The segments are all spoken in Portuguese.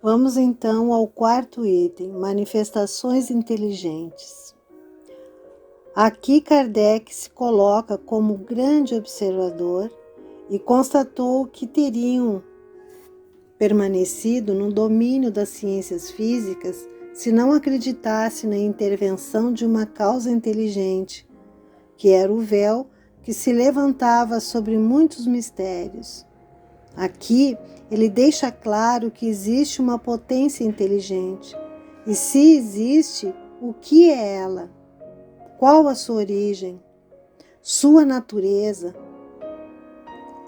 Vamos então ao quarto item, manifestações inteligentes. Aqui Kardec se coloca como grande observador e constatou que teriam permanecido no domínio das ciências físicas se não acreditasse na intervenção de uma causa inteligente, que era o véu que se levantava sobre muitos mistérios. Aqui ele deixa claro que existe uma potência inteligente, e se existe, o que é ela? Qual a sua origem? Sua natureza?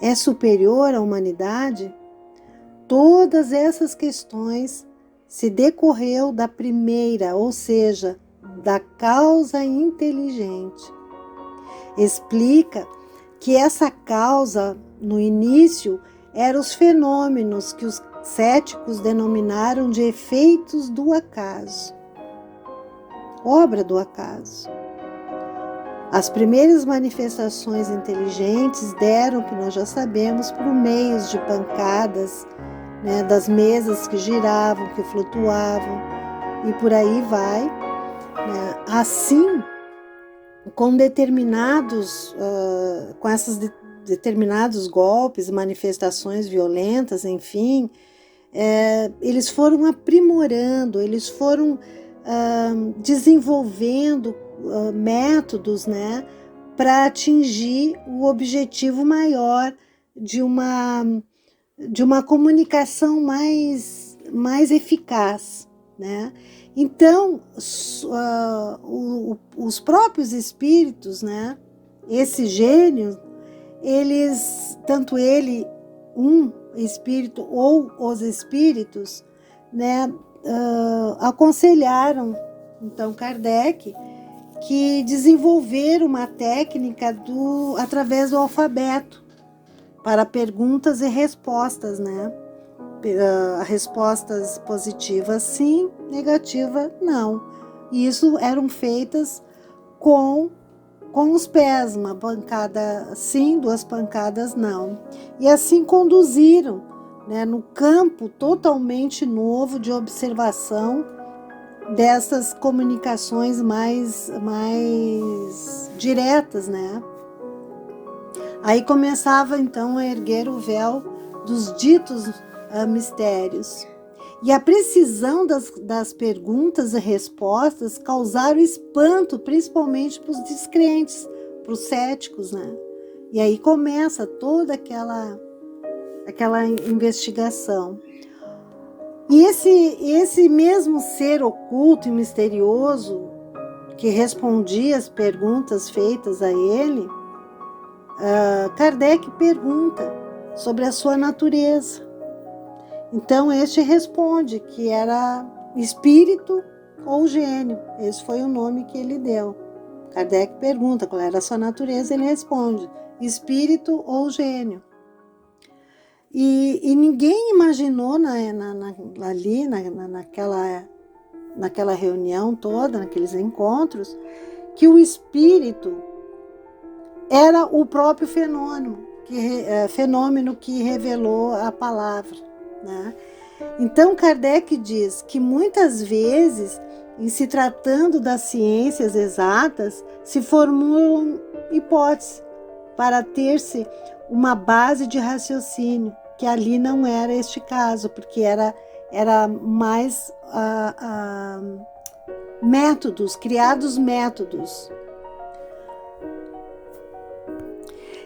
É superior à humanidade? Todas essas questões se decorreu da primeira, ou seja, da causa inteligente. Explica que essa causa, no início, eram os fenômenos que os céticos denominaram de efeitos do acaso, obra do acaso. As primeiras manifestações inteligentes deram, que nós já sabemos, por meios de pancadas, das mesas que giravam, que flutuavam, e por aí vai. Assim, com determinados golpes, manifestações violentas, enfim, eles foram aprimorando, eles foram desenvolvendo métodos, para atingir o objetivo maior de uma comunicação mais eficaz, Então, os próprios espíritos, esse gênio, tanto ele, um espírito ou os espíritos, aconselharam, então, Kardec, que desenvolver uma técnica através do alfabeto para perguntas e respostas, respostas positivas sim, negativa não. E isso eram feitas com os pés, uma pancada sim, 2 pancadas não. E assim conduziram, no campo totalmente novo de observação dessas comunicações mais diretas, Aí começava então a erguer o véu dos ditos mistérios. E a precisão das perguntas e respostas causaram espanto, principalmente para os descrentes, para os céticos, E aí começa toda aquela investigação. E esse mesmo ser oculto e misterioso que respondia às perguntas feitas a ele, Kardec pergunta sobre a sua natureza. Então este responde que era espírito ou gênio. Esse foi o nome que ele deu. Kardec pergunta qual era a sua natureza, ele responde espírito ou gênio. E ninguém imaginou ali naquela reunião toda, naqueles encontros, que o espírito era o próprio fenômeno que revelou a palavra. Então Kardec diz que muitas vezes, em se tratando das ciências exatas, se formulam hipóteses para ter-se uma base de raciocínio, que ali não era este caso, porque era mais criados métodos.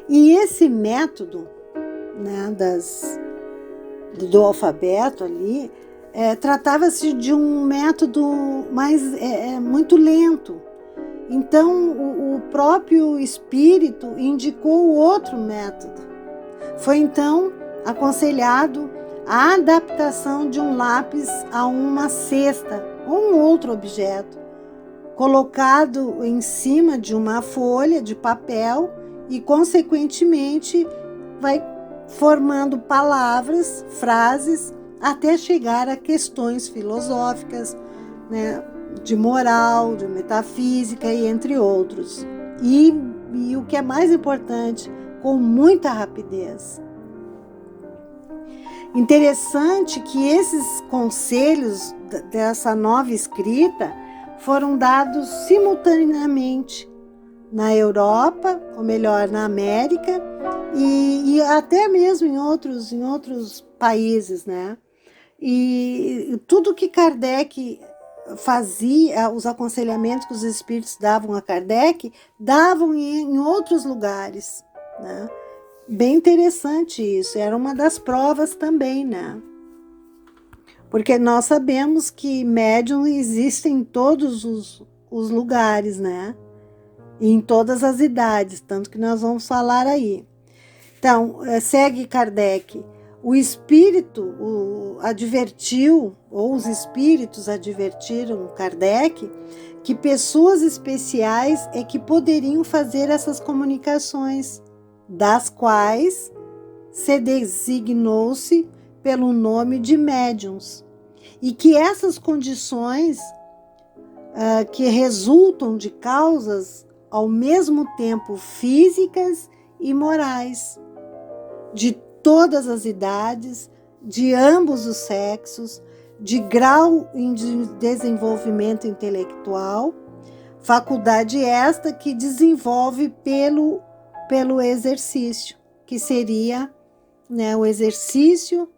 E esse método, do alfabeto ali, tratava-se de um método muito lento. Então, o próprio espírito indicou o outro método. Foi então aconselhado a adaptação de um lápis a uma cesta ou um outro objeto, colocado em cima de uma folha de papel e, consequentemente, vai formando palavras, frases, até chegar a questões filosóficas, de moral, de metafísica e entre outros. E o que é mais importante, com muita rapidez. Interessante que esses conselhos dessa nova escrita foram dados simultaneamente na Europa, ou melhor, na América, e até mesmo em outros países, né? E tudo que Kardec fazia, os aconselhamentos que os espíritos davam a Kardec, davam em outros lugares, né? Bem interessante isso, era uma das provas também, né? Porque nós sabemos que médium existe em todos os lugares, né? E em todas as idades, tanto que nós vamos falar aí. Então, segue Kardec. O espírito advertiu, ou os espíritos advertiram Kardec, que pessoas especiais é que poderiam fazer essas comunicações, das quais se designou-se pelo nome de médiuns, e que essas condições que resultam de causas ao mesmo tempo físicas e morais, de todas as idades, de ambos os sexos, de grau de desenvolvimento intelectual, faculdade esta que desenvolve pelo exercício, que seria, né, o exercício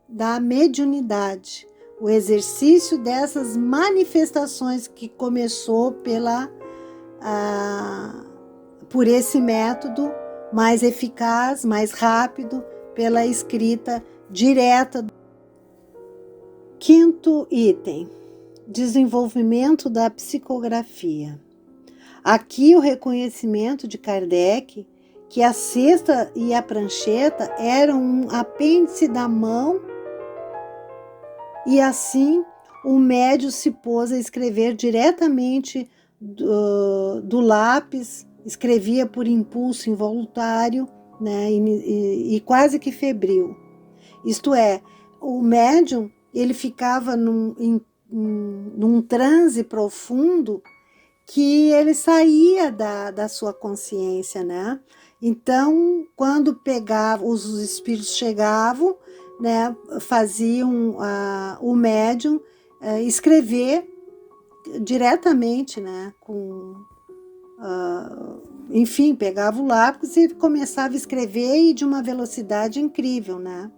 da mediunidade, o exercício dessas manifestações que começou por esse método mais eficaz, mais rápido, pela escrita direta. Quinto item: desenvolvimento da psicografia. Aqui o reconhecimento de Kardec que a cesta e a prancheta eram um apêndice da mão, e assim o médium se pôs a escrever diretamente do lápis, escrevia por impulso involuntário, né, e quase que febril. Isto é, o médium ele ficava num transe profundo que ele saía da sua consciência, né? Então, quando os espíritos chegavam, né, faziam o médium escrever diretamente, né, enfim, pegava o lápis e começava a escrever, e de uma velocidade incrível, né?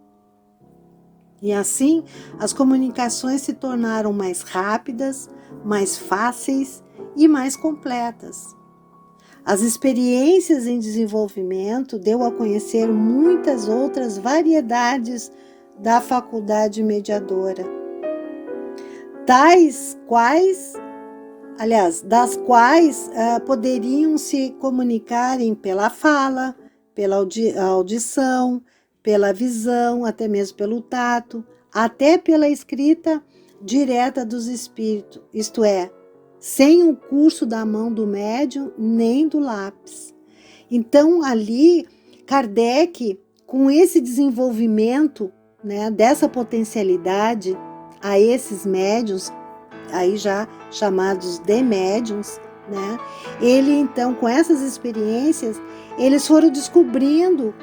E assim, as comunicações se tornaram mais rápidas, mais fáceis e mais completas. As experiências em desenvolvimento deu a conhecer muitas outras variedades da faculdade mediadora, das quais poderiam se comunicarem pela fala, pela audição, pela visão, até mesmo pelo tato, até pela escrita direta dos espíritos, isto é, sem o curso da mão do médium nem do lápis. Então, ali, Kardec, com esse desenvolvimento, né, dessa potencialidade a esses médiuns, aí já chamados de médiuns, né, ele então, com essas experiências, eles foram descobrindo,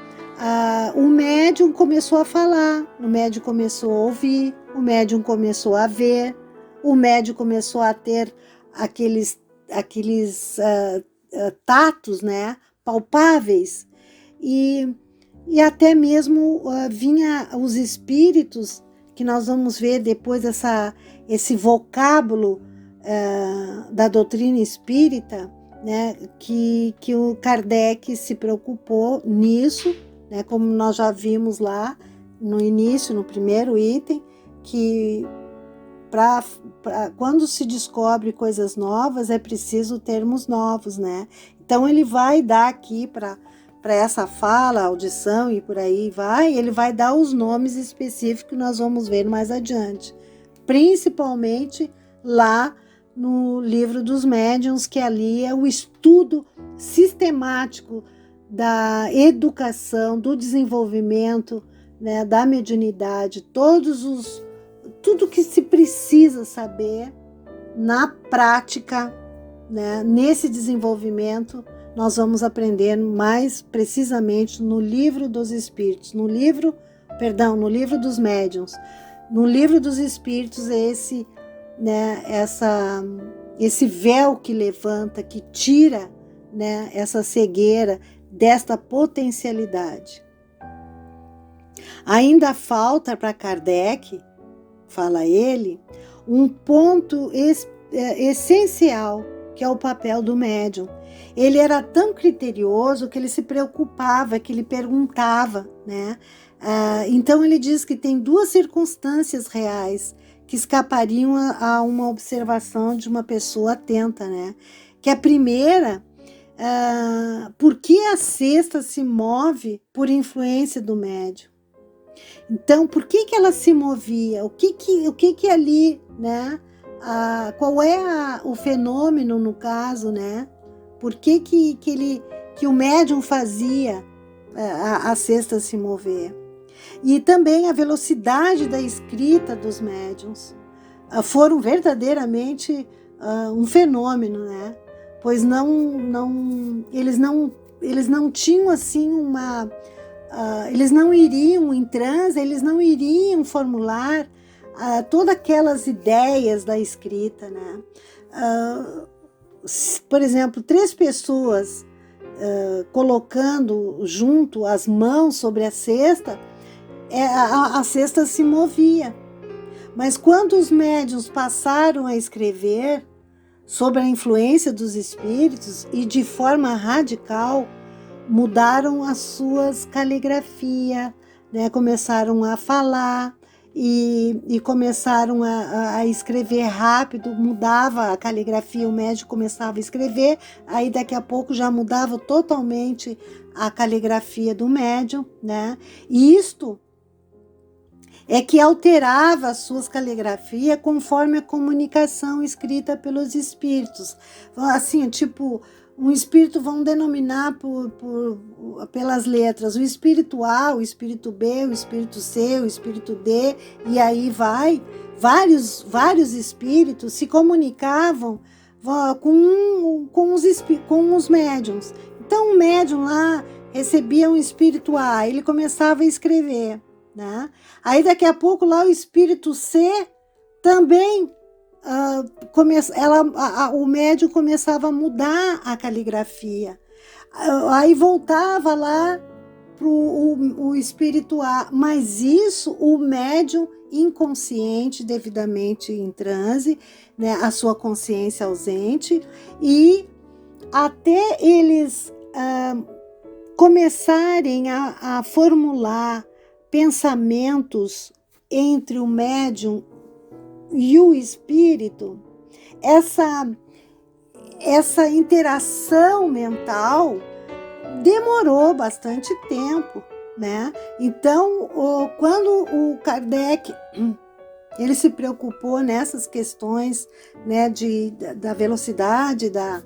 o médium começou a falar, o médium começou a ouvir, o médium começou a ver, o médium começou a ter aqueles tatos, né, palpáveis, e até mesmo vinha os espíritos, que nós vamos ver depois esse vocábulo da doutrina espírita, né, que o Kardec se preocupou nisso, né, como nós já vimos lá no início, no primeiro item, que quando se descobre coisas novas, é preciso termos novos, né? Então ele vai dar aqui para essa fala, audição e por aí vai, ele vai dar os nomes específicos que nós vamos ver mais adiante, principalmente lá no livro dos médiuns, que ali é o estudo sistemático da educação, do desenvolvimento, né, da mediunidade, tudo que se precisa saber na prática, né, nesse desenvolvimento, nós vamos aprender mais precisamente no Livro dos Espíritos, no livro perdão, no livro dos médiuns. No livro dos espíritos é esse, né, esse véu que levanta, que tira, né, essa cegueira desta potencialidade. Ainda falta para Kardec, fala ele, um ponto essencial, que é o papel do médium. Ele era tão criterioso que ele se preocupava, que ele perguntava, né? Então ele diz que tem duas circunstâncias reais que escapariam a uma observação de uma pessoa atenta, né? Que a primeira, por que a cesta se move por influência do médium? Então, por que ela se movia? O que ali, né? Qual é o fenômeno no caso, né? Por que o médium fazia a cesta se mover? E também a velocidade da escrita dos médiuns foram verdadeiramente um fenômeno, né? Pois eles não tinham assim eles não iriam em transe, eles não iriam formular todas aquelas ideias da escrita, né? Por exemplo, 3 pessoas colocando junto as mãos sobre a cesta, a cesta se movia. Mas quando os médiuns passaram a escrever sobre a influência dos espíritos e de forma radical, mudaram as suas caligrafias, né? Começaram a falar e começaram a escrever rápido, mudava a caligrafia, o médium começava a escrever, aí daqui a pouco já mudava totalmente a caligrafia do médium, né? E isto é que alterava as suas caligrafias conforme a comunicação escrita pelos espíritos. Assim, tipo, um espírito vão denominar pelas letras, o espírito A, o espírito B, o espírito C, o espírito D, e aí vai. Vários espíritos se comunicavam com os médiuns. Então o médium lá recebia um espírito A, ele começava a escrever, né? Aí daqui a pouco lá o espírito C também o médium começava a mudar a caligrafia, aí voltava lá para o espírito A, mas isso o médium inconsciente, devidamente em transe, né, a sua consciência ausente, e até eles começarem a formular pensamentos entre o médium e o espírito, essa interação mental demorou bastante tempo, né? Então, quando o Kardec ele se preocupou nessas questões, né, da velocidade da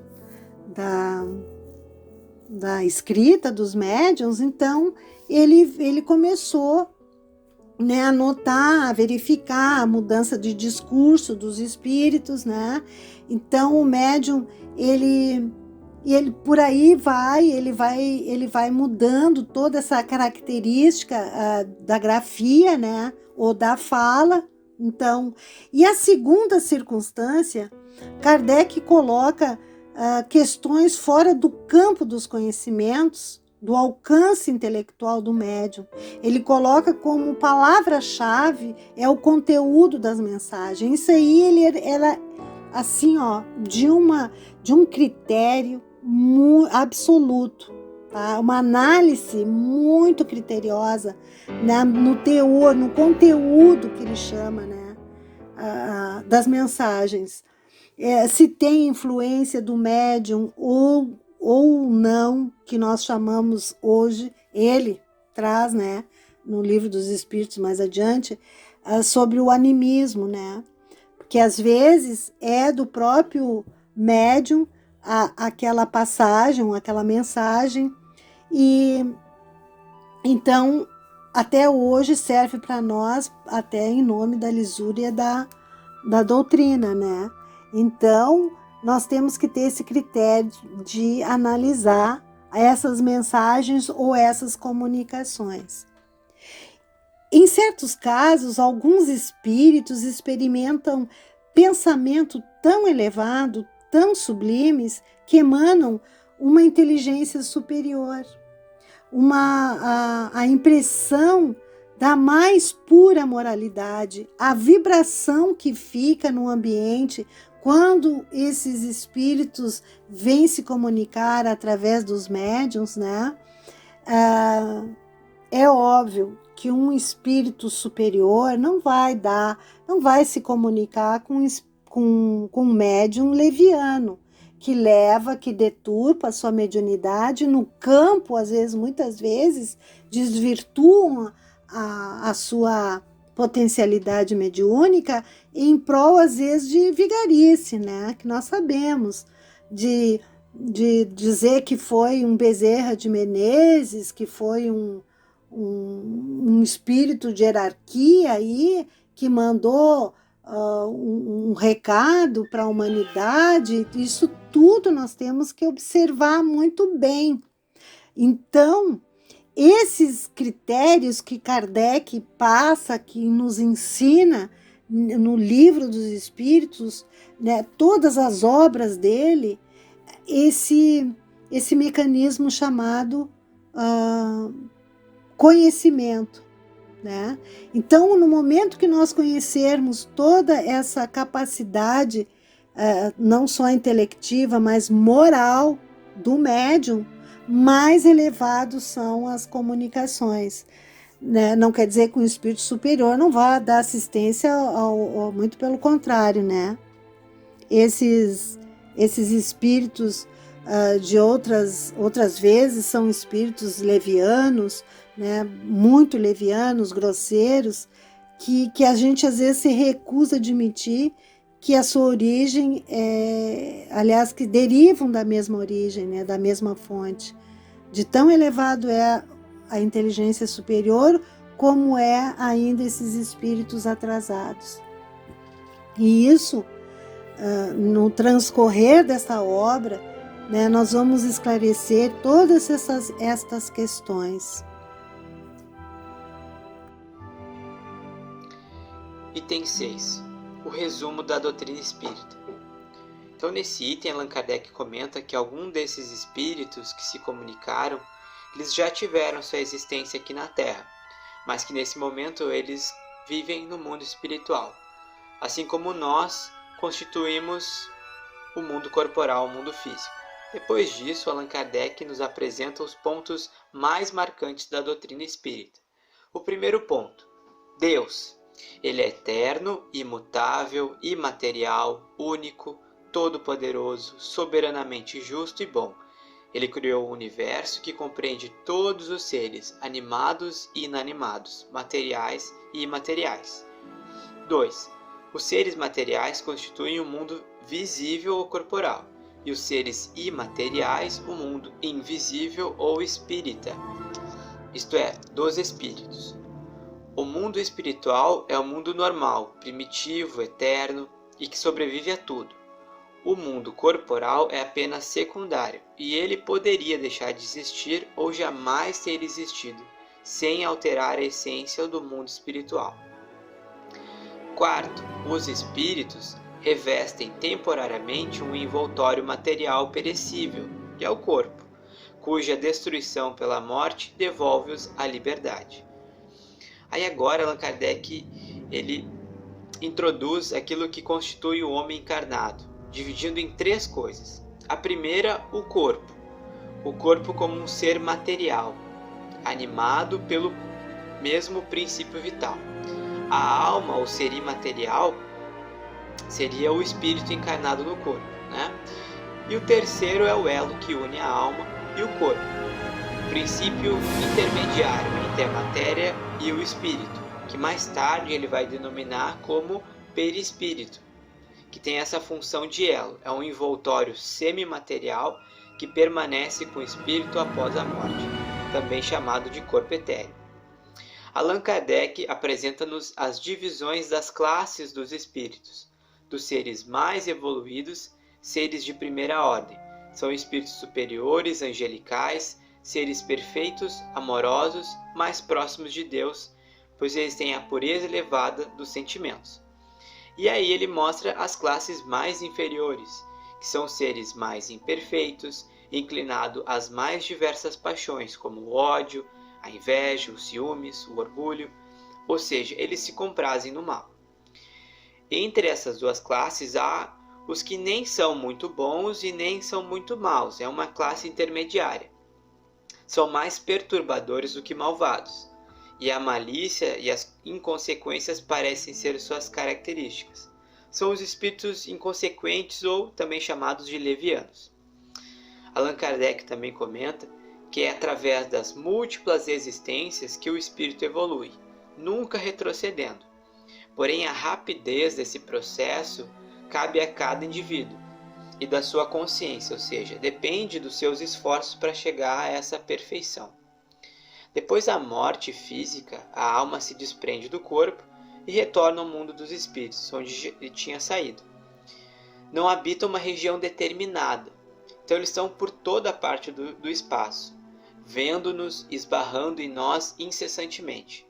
escrita dos médiuns, então ele começou, né, a notar, a verificar a mudança de discurso dos espíritos, né? Então o médium ele por aí ele vai mudando toda essa característica da grafia, né, ou da fala. Então, e a segunda circunstância, Kardec coloca questões fora do campo dos conhecimentos, do alcance intelectual do médium. Ele coloca como palavra-chave o conteúdo das mensagens. Isso aí ele era assim, de um critério absoluto, tá? Uma análise muito criteriosa, né? No teor, no conteúdo que ele chama, né? Das mensagens. Se tem influência do médium ou não, que nós chamamos hoje, ele traz, né, no Livro dos Espíritos mais adiante, sobre o animismo, né? Porque às vezes é do próprio médium aquela passagem, aquela mensagem, e então até hoje serve para nós, até em nome da lisúria da doutrina, né? Então nós temos que ter esse critério de analisar essas mensagens ou essas comunicações. Em certos casos, alguns espíritos experimentam pensamento tão elevado, tão sublimes, que emanam uma inteligência superior, a impressão da mais pura moralidade, a vibração que fica no ambiente quando esses espíritos vêm se comunicar através dos médiuns, né? É óbvio que um espírito superior não vai se comunicar com um médium leviano, que deturpa a sua mediunidade no campo, muitas vezes, desvirtuam a sua potencialidade mediúnica em prol, às vezes, de vigarice, né? Que nós sabemos, de dizer que foi um Bezerra de Menezes, que foi um espírito de hierarquia aí, que mandou um recado para a humanidade. Isso tudo nós temos que observar muito bem. Então, esses critérios que Kardec passa, que nos ensina no Livro dos Espíritos, né, todas as obras dele, esse mecanismo chamado conhecimento, né? Então, no momento que nós conhecermos toda essa capacidade, não só intelectiva, mas moral do médium, mais elevados são as comunicações, né? Não quer dizer que um espírito superior não vá dar assistência muito pelo contrário, né? Esses espíritos de outras vezes são espíritos levianos, né? Muito levianos, grosseiros, que a gente às vezes se recusa a admitir que a sua origem aliás, que derivam da mesma origem, né? Da mesma fonte. De tão elevado é a inteligência superior, como é ainda esses espíritos atrasados. E isso, no transcorrer dessa obra, né, nós vamos esclarecer todas estas questões. Item 6. O resumo da doutrina espírita. Então, nesse item, Allan Kardec comenta que algum desses espíritos que se comunicaram, eles já tiveram sua existência aqui na Terra, mas que nesse momento eles vivem no mundo espiritual. Assim como nós constituímos o mundo corporal, o mundo físico. Depois disso, Allan Kardec nos apresenta os pontos mais marcantes da doutrina espírita. O primeiro ponto: Deus. Ele é eterno, imutável, imaterial, único, todo-poderoso, soberanamente justo e bom. Ele criou o universo que compreende todos os seres, animados e inanimados, materiais e imateriais. 2. Os seres materiais constituem o mundo visível ou corporal, e os seres imateriais o mundo invisível ou espírita, isto é, dos espíritos. O mundo espiritual é o mundo normal, primitivo, eterno e que sobrevive a tudo. O mundo corporal é apenas secundário e ele poderia deixar de existir ou jamais ter existido, sem alterar a essência do mundo espiritual. 4. Os espíritos revestem temporariamente um envoltório material perecível, que é o corpo, cuja destruição pela morte devolve-os à liberdade. Aí agora Allan Kardec ele introduz aquilo que constitui o homem encarnado, dividindo em 3 coisas. A primeira, o corpo. O corpo como um ser material, animado pelo mesmo princípio vital. A alma, ou ser imaterial, seria o espírito encarnado no corpo, né? E o terceiro é o elo que une a alma e o corpo, o princípio intermediário entre a matéria e o espírito, que mais tarde ele vai denominar como perispírito, que tem essa função de elo, é um envoltório semimaterial que permanece com o espírito após a morte, também chamado de corpo etéreo. Allan Kardec apresenta-nos as divisões das classes dos espíritos, dos seres mais evoluídos, seres de primeira ordem, são espíritos superiores, angelicais, seres perfeitos, amorosos, mais próximos de Deus, pois eles têm a pureza elevada dos sentimentos. E aí ele mostra as classes mais inferiores, que são seres mais imperfeitos, inclinados às mais diversas paixões, como o ódio, a inveja, os ciúmes, o orgulho, ou seja, eles se comprazem no mal. Entre essas duas classes há os que nem são muito bons e nem são muito maus, é uma classe intermediária. São mais perturbadores do que malvados, e a malícia e as inconsequências parecem ser suas características. São os espíritos inconsequentes ou também chamados de levianos. Allan Kardec também comenta que é através das múltiplas existências que o espírito evolui, nunca retrocedendo. Porém, a rapidez desse processo cabe a cada indivíduo e da sua consciência, ou seja, depende dos seus esforços para chegar a essa perfeição. Depois da morte física, a alma se desprende do corpo e retorna ao mundo dos espíritos, onde tinha saído. Não habita uma região determinada, então eles estão por toda a parte do espaço, vendo-nos, esbarrando em nós incessantemente.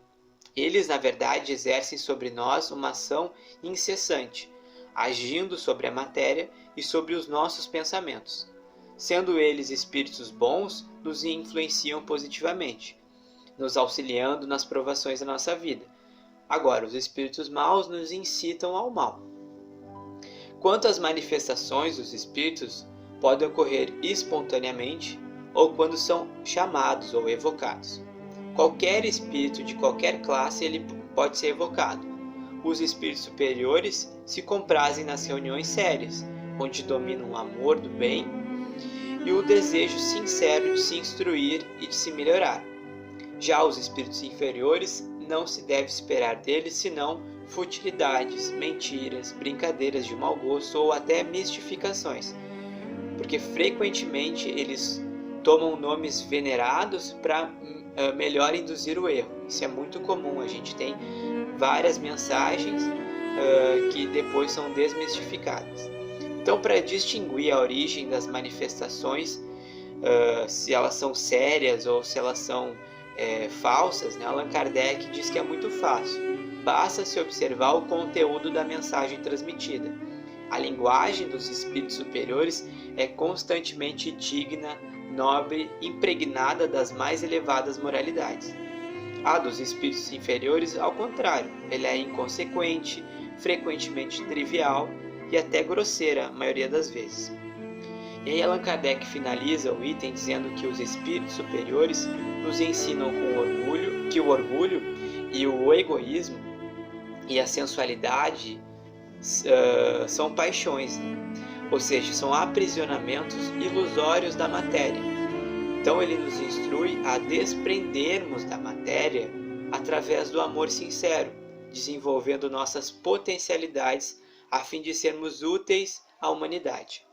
Eles, na verdade, exercem sobre nós uma ação incessante, agindo sobre a matéria e sobre os nossos pensamentos. Sendo eles espíritos bons, nos influenciam positivamente, nos auxiliando nas provações da nossa vida. Agora, os espíritos maus nos incitam ao mal. Quanto às manifestações dos espíritos, podem ocorrer espontaneamente ou quando são chamados ou evocados. Qualquer espírito de qualquer classe ele pode ser evocado. Os espíritos superiores se comprazem nas reuniões sérias, onde dominam o amor do bem e o desejo sincero de se instruir e de se melhorar. Já os espíritos inferiores, não se deve esperar deles senão futilidades, mentiras, brincadeiras de mau gosto ou até mistificações, porque frequentemente eles tomam nomes venerados para melhor induzir o erro. Isso é muito comum, a gente tem várias mensagens que depois são desmistificadas. Então, para distinguir a origem das manifestações, se elas são sérias ou se elas são falsas, né? Allan Kardec diz que é muito fácil. Basta se observar o conteúdo da mensagem transmitida. A linguagem dos espíritos superiores é constantemente digna, nobre, impregnada das mais elevadas moralidades. A dos espíritos inferiores, ao contrário, ela é inconsequente, frequentemente trivial e até grosseira a maioria das vezes. E aí Allan Kardec finaliza o item dizendo que os espíritos superiores nos ensinam com orgulho, que o orgulho e o egoísmo e a sensualidade são paixões, ou seja, são aprisionamentos ilusórios da matéria. Então ele nos instrui a desprendermos da matéria através do amor sincero, desenvolvendo nossas potencialidades a fim de sermos úteis à humanidade.